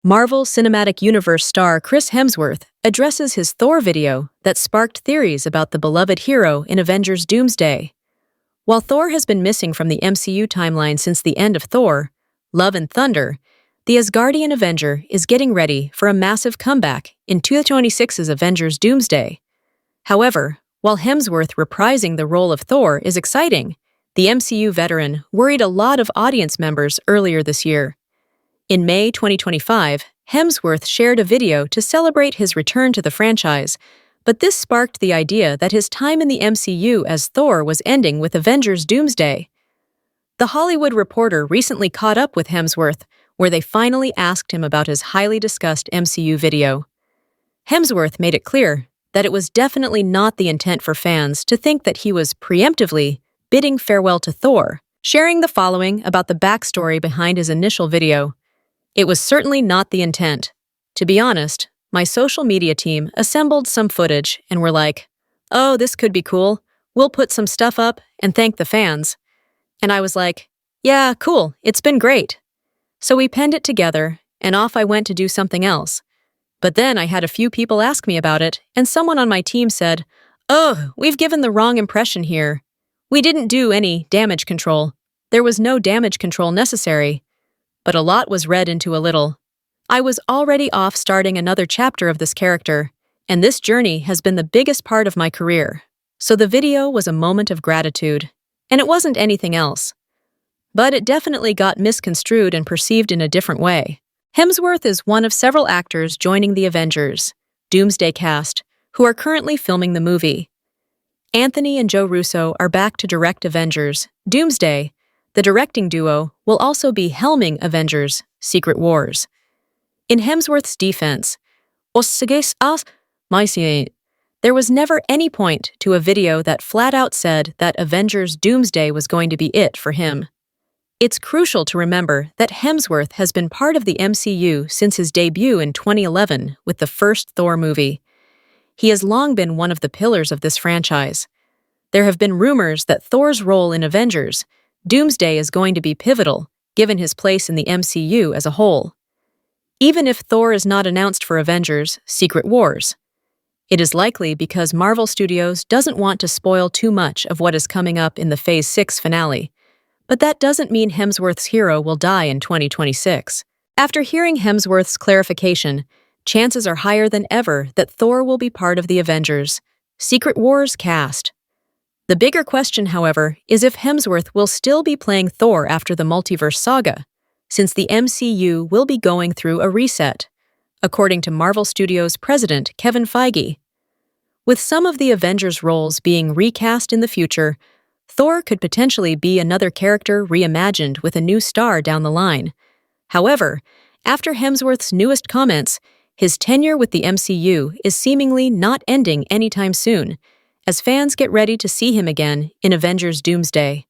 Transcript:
Marvel Cinematic Universe star Chris Hemsworth addresses his Thor video that sparked theories about the beloved hero in Avengers Doomsday. While Thor has been missing from the MCU timeline since the end of Thor, Love and Thunder, the Asgardian Avenger is getting ready for a massive comeback in 2026's Avengers Doomsday. However, while Hemsworth reprising the role of Thor is exciting, the MCU veteran worried a lot of audience members earlier this year. In May 2025, Hemsworth shared a video to celebrate his return to the franchise, but this sparked the idea that his time in the MCU as Thor was ending with Avengers Doomsday. The Hollywood Reporter recently caught up with Hemsworth, where they finally asked him about his highly discussed MCU video. Hemsworth made it clear that it was definitely not the intent for fans to think that he was preemptively bidding farewell to Thor, sharing the following about the backstory behind his initial video. It was certainly not the intent. To be honest, my social media team assembled some footage and were like, "Oh, this could be cool. We'll put some stuff up and thank the fans." And I was like, "Yeah, cool. It's been great." So we penned it together, and off I went to do something else. But then I had a few people ask me about it, and someone on my team said, "Oh, we've given the wrong impression here. We didn't do any damage control. There was no damage control necessary." But a lot was read into a little. I was already off starting another chapter of this character, and this journey has been the biggest part of my career. So the video was a moment of gratitude, and it wasn't anything else. But it definitely got misconstrued and perceived in a different way. Hemsworth is one of several actors joining the Avengers Doomsday cast, who are currently filming the movie. Anthony and Joe Russo are back to direct Avengers Doomsday. The directing duo will also be helming Avengers Secret Wars. In Hemsworth's defense, there was never any point to a video that flat out said that Avengers Doomsday was going to be it for him. It's crucial to remember that Hemsworth has been part of the MCU since his debut in 2011 with the first Thor movie. He has long been one of the pillars of this franchise. There have been rumors that Thor's role in Avengers Doomsday is going to be pivotal, given his place in the MCU as a whole. Even if Thor is not announced for Avengers Secret Wars, it is likely because Marvel Studios doesn't want to spoil too much of what is coming up in the Phase 6 finale. But that doesn't mean Hemsworth's hero will die in 2026. After hearing Hemsworth's clarification, chances are higher than ever that Thor will be part of the Avengers Secret Wars cast. The bigger question, however, is if Hemsworth will still be playing Thor after the multiverse saga, since the MCU will be going through a reset, according to Marvel Studios president Kevin Feige. With some of the Avengers roles being recast in the future, Thor could potentially be another character reimagined with a new star down the line. However, after Hemsworth's newest comments, his tenure with the MCU is seemingly not ending anytime soon, as fans get ready to see him again in Avengers Doomsday.